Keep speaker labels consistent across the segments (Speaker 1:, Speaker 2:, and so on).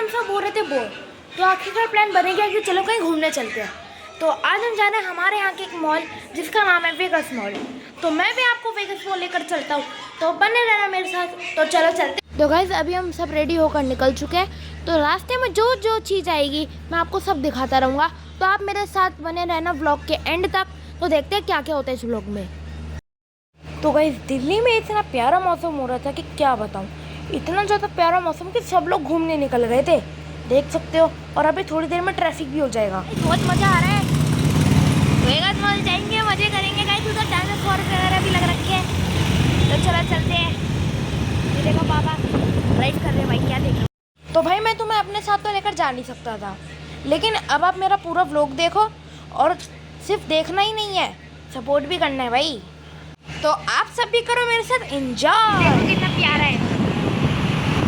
Speaker 1: हम सब हो रहे थे बोर, तो आखिरकार प्लान बने गया कि चलो कहीं घूमने चलते हैं। तो आज हम जा रहे हैं हमारे यहाँ के एक मॉल जिसका नाम है वेगस मॉल। तो मैं भी आपको वेगस मॉल लेकर चलता हूँ, तो बने रहना मेरे साथ। तो चलो चलते। तो गाइस अभी हम सब रेडी होकर निकल चुके हैं। तो रास्ते में जो जो चीज़ आएगी मैं आपको सब दिखाता रहूँगा, तो आप मेरे साथ बने रहना व्लॉग के एंड तक। तो देखते हैं क्या क्या होता है इस व्लॉग में। तो गाइस दिल्ली में इतना प्यारा मौसम हो रहा था कि क्या बताऊँ, इतना ज़्यादा प्यारा मौसम कि सब लोग घूमने निकल गए थे, देख सकते हो। और अभी थोड़ी देर में ट्रैफिक भी हो जाएगा। बहुत मज़ा आ रहा है, वेगस मॉल जाएंगे, मज़े करेंगे। गाइस उधर डायनासोर वगैरह भी लग रखे हैं। तो चलो चलते हैं। ये देखो पापा ड्राइव कर रहे हैं भाई, क्या देख रहे हो। तो भाई मैं तुम्हें अपने साथ तो लेकर जा नहीं सकता था, लेकिन अब आप मेरा पूरा व्लॉग देखो, और सिर्फ देखना ही नहीं है, सपोर्ट भी करना है भाई। तो आप सब भी करो मेरे साथ एंजॉय। देखो कितना प्यारा है,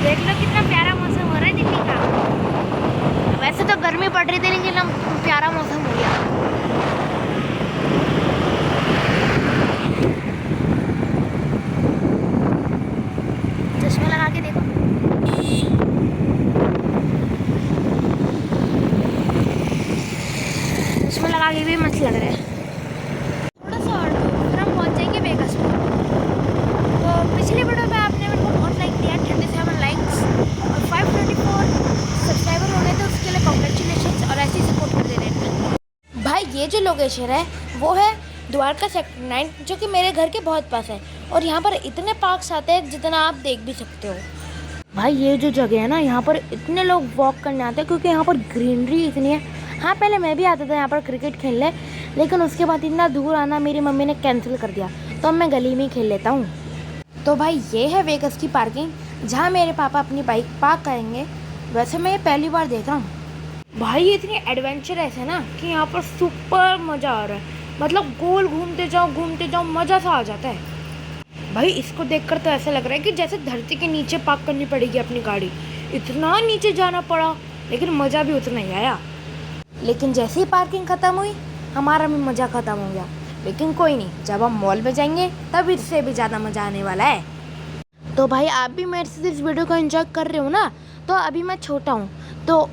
Speaker 1: देख लो कितना प्यारा मौसम हो रहा है दिल्ली का। वैसे तो गर्मी पड़ रही थी, लेकिन अब प्यारा मौसम हो गया। चश्मा लगा के देखो, चश्मा लगा के भी मस्त लग रहा है। थोड़ा सा और फिर हम पहुंच जाएंगे वेगस मॉल। तो पिछली वीडियो में आपने मेरे को बहुत लाइक दिया, 37 लाइक्स और 524 सब्सक्राइबर होने थे, उसके लिए कॉन्ग्रेचुलेशन। और ऐसे ही सपोर्ट करते रहना भाई। ये जो लोकेशन है वो है द्वारका सेक्टर 9, जो कि मेरे घर के बहुत पास है। और यहाँ पर इतने पार्क्स आते हैं जितना आप देख भी सकते हो भाई। ये जो जगह है ना, यहाँ पर इतने लोग वॉक करने आते हैं क्योंकि यहाँ पर ग्रीनरी इतनी है। हाँ पहले मैं भी आता था यहाँ पर क्रिकेट खेलने, लेकिन उसके बाद इतना दूर आना मेरी मम्मी ने कैंसिल कर दिया, तो अब मैं गली में ही खेल लेता हूँ। तो भाई ये है वेगस की पार्किंग, जहाँ मेरे पापा अपनी बाइक पार्क करेंगे। वैसे मैं ये पहली बार देख रहा हूँ भाई, ये इतनी एडवेंचरस है ना कि यहाँ पर सुपर मज़ा आ रहा है। मतलब गोल घूमते जाओ, मज़ा सा आ जाता है भाई। इसको देखकर तो ऐसा लग रहा है कि जैसे धरती के नीचे पार्क करनी पड़ेगी अपनी गाड़ी। इतना नीचे जाना पड़ा, लेकिन मज़ा भी उतना ही आया। लेकिन जैसे ही पार्किंग ख़त्म हुई, हमारा भी मज़ा ख़त्म हो गया। लेकिन कोई नहीं, जब हम मॉल में जाएंगे तब इससे भी ज़्यादा मज़ा आने वाला है। तो भाई आप भी मेरे से इस वीडियो को एंजॉय कर रहे हो ना। तो अभी मैं छोटा हूँ, तो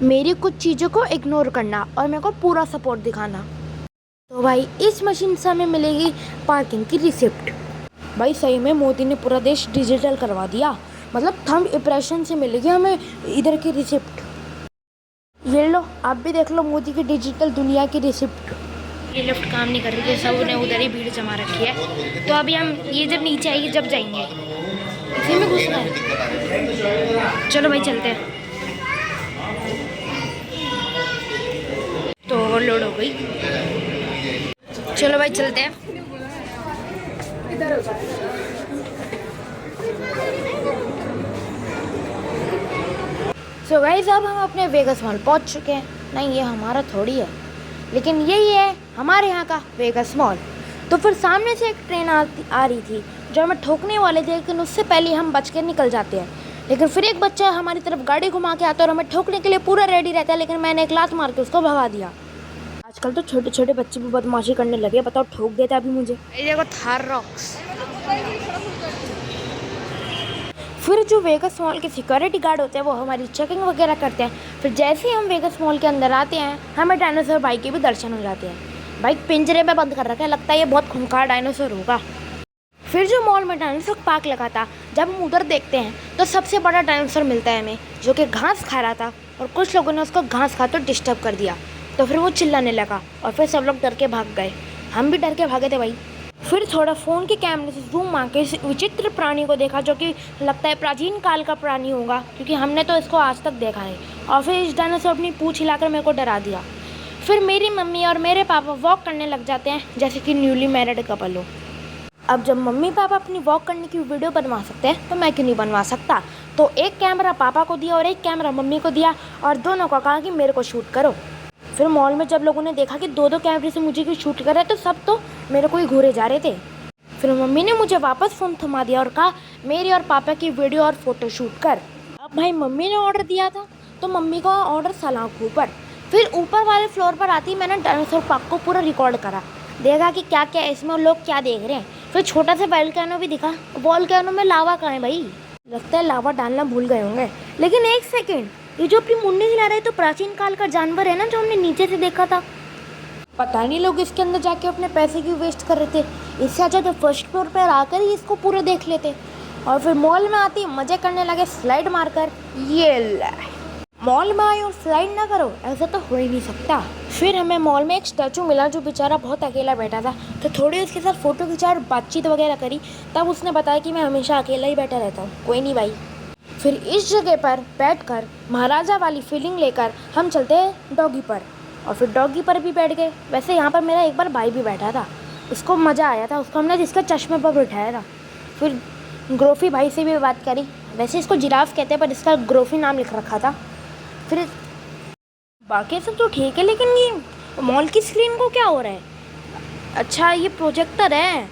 Speaker 1: मेरी कुछ चीज़ों को इग्नोर करना और मेरे को पूरा सपोर्ट दिखाना। तो भाई इस मशीन से हमें मिलेगी पार्किंग की रिसिप्ट। भाई सही में मोदी ने पूरा देश डिजिटल करवा दिया। मतलब थंब इम्प्रेशन से मिलेगी हमें इधर की रिसिप्ट। ये लो, आप भी देख लो मोदी की डिजिटल दुनिया की रिसिप्ट। ये लिफ्ट काम नहीं कर रही है, सब ने उधर ही भीड़ जमा रखी है। तो अभी हम ये जब नीचे आएगी जब जाएंगे, इसी में घुसना है। चलो भाई चलते हैं। तो ओवरलोड हो गई, चलो भाई चलते हैं। सो गाइस अब हम अपने वेगस मॉल पहुंच चुके हैं। नहीं ये हमारा थोड़ी है, लेकिन यही है हमारे यहाँ का वेगस मॉल। तो फिर सामने से एक ट्रेन आ रही थी जो हमें ठोकने वाले थे, लेकिन उससे पहले हम बच के निकल जाते हैं। लेकिन फिर एक बच्चा हमारी तरफ गाड़ी घुमा के आता है और हमें ठोकने के लिए पूरा रेडी रहता है, लेकिन मैंने एक लात मार के उसको भगा दिया। आजकल तो छोटे छोटे बच्चे भी बदमाशी करने लगे, बताओ ठोक देता अभी मुझे। ये देखो थार रॉक्स। फिर जो वेगस मॉल के सिक्योरिटी गार्ड होते हैं वो हमारी चेकिंग वगैरह करते हैं। फिर जैसे ही हम वेगस मॉल के अंदर आते हैं, हमें डायनासोर भाई के भी दर्शन हो जाते हैं। बाइक पिंजरे में बंद कर रखा है, लगता है ये बहुत खूंखार डायनासोर होगा। फिर जो मॉल में डायनासोर पार्क लगा था, जब हम उधर देखते हैं तो सबसे बड़ा डायनासोर मिलता है हमें, जो कि घास खा रहा था। और कुछ लोगों ने उसको घास खाते डिस्टर्ब कर दिया, तो फिर वो चिल्लाने लगा और फिर सब लोग डर के भाग गए। हम भी डर के भागे थे भाई। फिर थोड़ा फ़ोन के कैमरे से जूम मार के इस विचित्र प्राणी को देखा, जो कि लगता है प्राचीन काल का प्राणी होगा, क्योंकि हमने तो इसको आज तक देखा है। और फिर इस डायनासोर अपनी पूँछ हिलाकर मेरे को डरा दिया। फिर मेरी मम्मी और मेरे पापा वॉक करने लग जाते हैं जैसे कि न्यूली मैरिड कपल हो। अब जब मम्मी पापा अपनी वॉक करने की वीडियो बनवा सकते हैं, तो मैं क्यों नहीं बनवा सकता। तो एक कैमरा पापा को दिया और एक कैमरा मम्मी को दिया, और दोनों को कहा कि मेरे को शूट करो। फिर मॉल में जब लोगों ने देखा कि दो कैमरे से मुझे क्यों शूट कर रहे, तो सब तो मेरे को ही घूरे जा रहे थे। फिर मम्मी ने मुझे वापस फ़ोन थमा दिया और कहा मेरी और पापा की वीडियो और फ़ोटो शूट कर। अब भाई मम्मी ने ऑर्डर दिया था, तो मम्मी का ऑर्डर सलाख ऊपर। फिर ऊपर वाले फ्लोर पर आती मैंने डायनासोर पार्क को पूरा रिकॉर्ड करा, देखा कि क्या क्या इसमें लोग क्या देख रहे हैं। फिर छोटा सा वॉल्केनो भी दिखा। वॉल्केनो में लावा कहाँ है भाई, लगता है लावा डालना भूल गए होंगे। लेकिन एक सेकेंड, ये जो अपनी मुन्नी हिला रहा है तो प्राचीन काल का जानवर है ना, जो हमने नीचे से देखा था। पता नहीं लोग इसके अंदर जाके अपने पैसे क्यों वेस्ट कर रहे थे। इससे अच्छा तो फर्स्ट फ्लोर पर आकर ही इसको पूरा देख लेते। और फिर मॉल में आती मज़े करने लगे स्लाइड मारकर। ये ले, मॉल में आए और स्लाइड ना करो, ऐसा तो हो ही नहीं सकता। फिर हमें मॉल में एक स्टैचू मिला जो बेचारा बहुत अकेला बैठा था, तो थोड़ी उसके साथ फ़ोटो खिंचा और बातचीत वगैरह करी। तब उसने बताया कि मैं हमेशा अकेला ही बैठा रहता हूँ। कोई नहीं भाई। फिर इस जगह पर बैठकर महाराजा वाली फीलिंग लेकर हम चलते हैं डॉगी पर, और फिर डॉगी पर भी बैठ गए। वैसे यहाँ पर मेरा एक बार भाई भी बैठा था, उसको मज़ा आया था। उसको हमने जिसका चश्मे पर बिठाया था। फिर ग्रोफी भाई से भी बात करी। वैसे इसको जिराफ कहते हैं पर इसका ग्रोफी नाम लिख रखा था। फिर बाकी सब तो ठीक है, लेकिन ये मॉल की स्क्रीन को क्या हो रहा है? अच्छा ये प्रोजेक्टर है,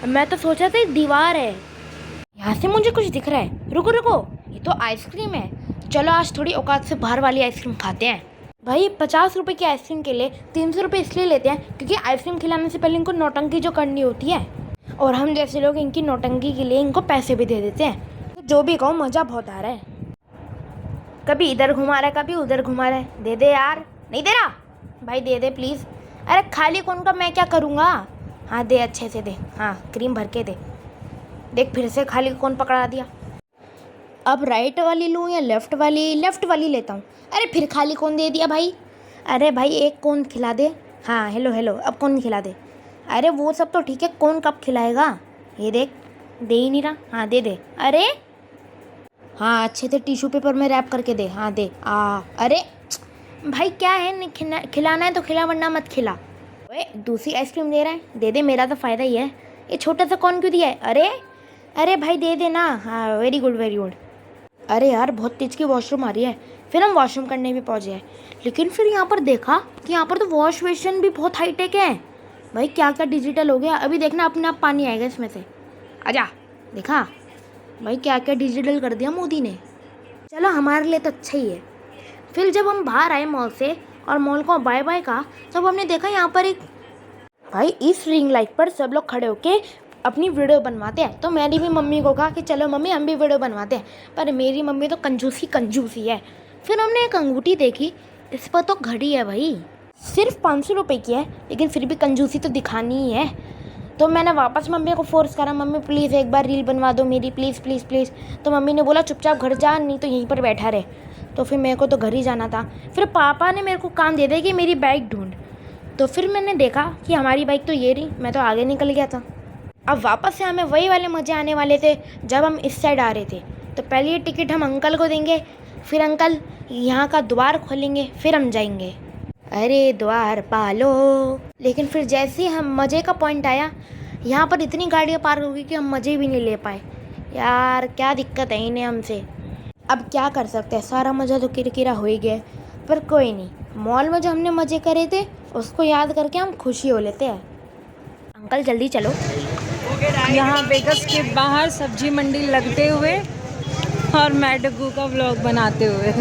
Speaker 1: मैं तो सोचा था दीवार है। यहाँ से मुझे कुछ दिख रहा है। रुको रुको, ये तो आइसक्रीम है। चलो आज थोड़ी औकात से बाहर वाली आइसक्रीम खाते हैं। भाई 50 रुपये की आइसक्रीम के लिए 300 रुपये इसलिए लेते हैं क्योंकि आइसक्रीम खिलाने से पहले इनको नौटंकी जो करनी होती है, और हम जैसे लोग इनकी नौटंकी के लिए इनको पैसे भी दे देते हैं। तो जो भी कहो, मज़ा बहुत आ रहा है। कभी इधर घुमा रहा है, कभी उधर घुमा रहा है। दे दे यार। नहीं दे रहा भाई, दे दे प्लीज़। अरे खाली कौन का मैं क्या करूँगा। हाँ दे, अच्छे से दे। हाँ क्रीम भर के दे। देख फिर से खाली कौन पकड़ा दिया। अब राइट वाली लूँ या लेफ़्ट वाली? लेफ़्ट वाली लेता हूँ। अरे फिर खाली कौन दे दिया भाई। अरे भाई एक कौन खिला दे। हाँ हेलो हेलो, अब कौन खिला दे। अरे वो सब तो ठीक है, कौन कब खिलाएगा। ये देख, दे ही नहीं रहा। हाँ दे दे। अरे हाँ अच्छे से टिश्यू पेपर में रैप करके दे। हाँ दे। अरे भाई क्या है, नहीं खिलाना है तो खिला, वरना मत खिला। ओए दूसरी आइसक्रीम दे रहा है, दे दे, मेरा तो फ़ायदा ही है। ये छोटा सा कौन क्यों दिया है। अरे भाई दे दे ना। हाँ वेरी गुड वेरी गुड। अरे यार बहुत तेज की वॉशरूम आ रही है। फिर हम वॉशरूम करने भी पहुँच गए, लेकिन फिर यहाँ पर देखा कि यहाँ पर तो वॉश बेसिन भी बहुत हाईटेक है। भाई क्या क्या डिजिटल हो गया। अभी देखना अपने आप पानी आएगा इसमें से। आजा। देखा भाई क्या क्या डिजिटल कर दिया मोदी ने। चलो हमारे लिए तो अच्छा ही है। फिर जब हम बाहर आए मॉल से और मॉल को बाय बाय कहा, तब हमने देखा यहाँ पर एक भाई इस रिंग लाइट पर सब लोग खड़े होके अपनी वीडियो बनवाते हैं। तो मैंने भी मम्मी को कहा कि चलो मम्मी हम भी वीडियो बनवाते हैं, पर मेरी मम्मी तो कंजूसी है। फिर हमने एक अंगूठी देखी, इस पर तो घड़ी है भाई, सिर्फ 500 रुपये की है, लेकिन फिर भी कंजूसी तो दिखानी ही है। तो मैंने वापस मम्मी को फोर्स करा, मम्मी प्लीज़ एक बार रील बनवा दो मेरी, प्लीज़ प्लीज़ प्लीज़। तो मम्मी ने बोला चुपचाप घर जा, नहीं तो यहीं पर बैठा रहे। तो फिर मेरे को तो घर ही जाना था। फिर पापा ने मेरे को काम दे दिया कि मेरी बाइक ढूंढ। तो फिर मैंने देखा कि हमारी बाइक तो ये रही, मैं तो आगे निकल गया था। अब वापस से हमें वही वाले मज़े आने वाले थे जब हम इस साइड आ रहे थे। तो पहले ये टिकट हम अंकल को देंगे, फिर अंकल यहाँ का द्वार खोलेंगे, फिर हम जाएंगे। अरे द्वार पालो। लेकिन फिर जैसे ही हम मज़े का पॉइंट आया, यहाँ पर इतनी गाड़ियाँ पार्क हो गई कि हम मज़े भी नहीं ले पाए। यार क्या दिक्कत है इन्हें हमसे। अब क्या कर सकते हैं, सारा मज़ा तो किरकिरा हो ही गया। पर कोई नहीं, मॉल में जो हमने मज़े करे थे उसको याद करके हम खुशी हो लेते हैं। अंकल जल्दी चलो।
Speaker 2: यहाँ वेगस के बाहर सब्जी मंडी लगते हुए और मैं डग्गू का व्लॉग बनाते हुए।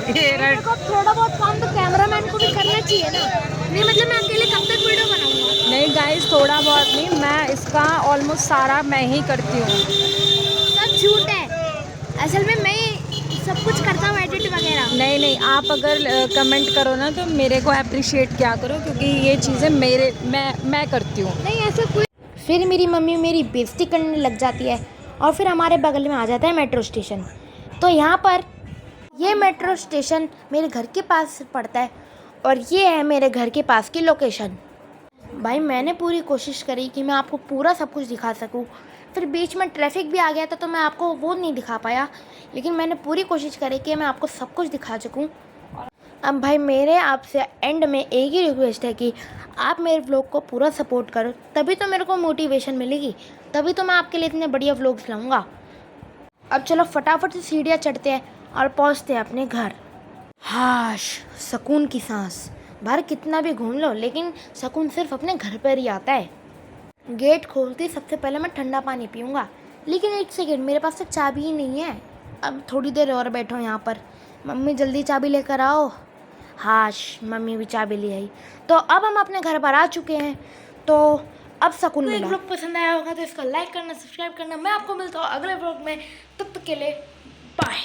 Speaker 1: थोड़ा बहुत काम तो कैमरामैन को भी करना चाहिए ना। नहीं मतलब मैं अकेले कब तक वीडियो बनाऊंगा।
Speaker 2: नहीं गाइस, थोड़ा बहुत नहीं, मैं इसका ऑलमोस्ट सारा मैं ही करती हूँ।
Speaker 1: सब झूठ है, असल में मैं सब कुछ करता हूँ, एडिट वगैरह।
Speaker 2: नहीं, आप अगर कमेंट करो ना तो मेरे को अप्रिशिएट क्या करो, क्योंकि ये चीज़ें मैं करती हूँ।
Speaker 1: नहीं ऐसा कोई। फिर मेरी मम्मी मेरी बेइज्जती करने लग जाती है, और फिर हमारे बगल में आ जाता है मेट्रो स्टेशन। तो यहाँ पर ये मेट्रो स्टेशन मेरे घर के पास पड़ता है, और ये है मेरे घर के पास की लोकेशन। भाई मैंने पूरी कोशिश करी कि मैं आपको पूरा सब कुछ दिखा सकूं, फिर बीच में ट्रैफिक भी आ गया था तो मैं आपको वो नहीं दिखा पाया, लेकिन मैंने पूरी कोशिश करी कि मैं आपको सब कुछ दिखा सकूं। अब भाई मेरे आपसे एंड में एक ही रिक्वेस्ट है कि आप मेरे व्लॉग को पूरा सपोर्ट करो, तभी तो मेरे को मोटिवेशन मिलेगी, तभी तो मैं आपके लिए इतने बढ़िया व्लॉग्स लाऊंगा। अब चलो फटाफट से सीढ़ियाँ चढ़ते हैं और पहुँचते हैं अपने घर। हाश, सुकून की सांस। बाहर कितना भी घूम लो, लेकिन सुकून सिर्फ अपने घर पर ही आता है। गेट खोलते सबसे पहले मैं ठंडा पानी पीऊँगा, लेकिन एक सेकेंड, मेरे पास तो चाबी ही नहीं है। अब थोड़ी देर और बैठो यहाँ पर। मम्मी जल्दी चाबी लेकर आओ। हाश, मम्मी भी चाबी ले आई। तो अब हम अपने घर पर आ चुके हैं, तो अब सुकून मिला। व्लॉग पसंद आया होगा तो इसका लाइक करना, सब्सक्राइब करना। मैं आपको मिलता हूँ अगले व्लॉग में, तब तक के लिए बाय।